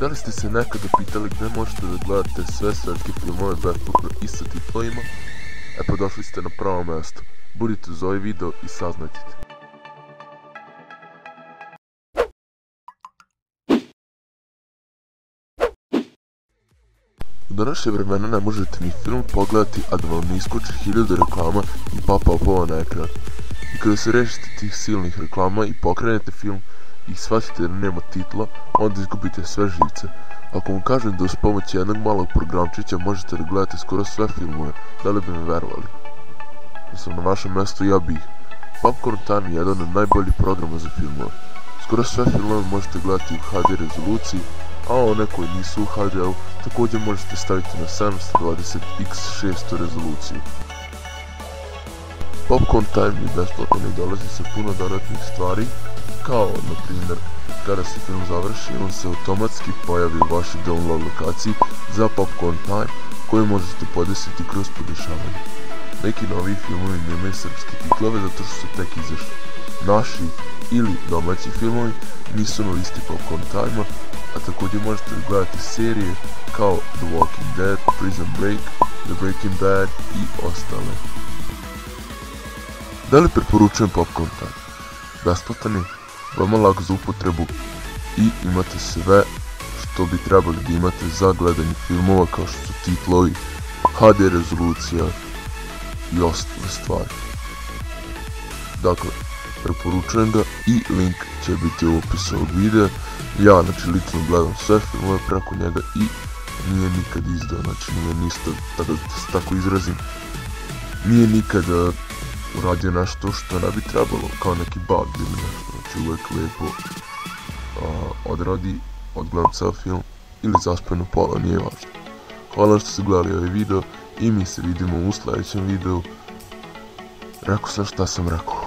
Da li ste se nekada pitali gdje možete da gledate sve svetske filmove besplatno i sa titlovima? E pa došli ste na pravo mjesto. Budite uz ovaj video i saznajte. U današnje vremena ne možete ni film pogledati, a da vam ne iskoči 1000 reklama i pop-upova na ekran. I kada se rešite tih silnih reklama i pokrenete film i shvatite da nema titla, onda izgubite sve živce. Ako vam kažem da uz pomoć jednog malog programčića možete da gledate skoro sve filmove, da li bi me verovali? Da sam na vašem mjestu, ja bih. Popcorn Time je jedan od najboljih programa za filmove. Skoro sve filmove možete gledati u HD rezoluciji, a one koji nisu u HD-u također možete staviti na 720x600 rezoluciju. Popcorn Time je besplatan i dolazi sa puno dodatnih stvari, kao na primjer kada se film završi on se automatski pojavi u vašoj download lokaciji za Popcorn Time koju možete podesiti kroz podešavanje. Neki novi filmovi nemaju srpske titlove zato što su tek izašli. Naši ili domaći filmovi nisu na listi Popcorn Time-a, a također možete gledati serije kao The Walking Dead, Prison Break, The Breaking Bad i ostale. Da li preporučujem Popcorn Time? Besplatan je, veoma lak za upotrebu i imate sve što bi trebali da imate za gledanje filmova kao što su titlovi, HD rezolucija i ostale stvari. Dakle, preporučujem ga i link će biti u opisu ovog videa. Ja lično gledam sve filmove preko njega i nije nikad izdao, nije ništa, da se tako izrazim, nije nikad uradio nešto što ne bi trebalo, kao neki bug ili nešto, uvijek lijepo odradi, odgledam ceo film ili zaspem pola, nije važno. Hvala što ste gledali ovaj video i mi se vidimo u sljedećem videu. Rekao sam šta sam rekao.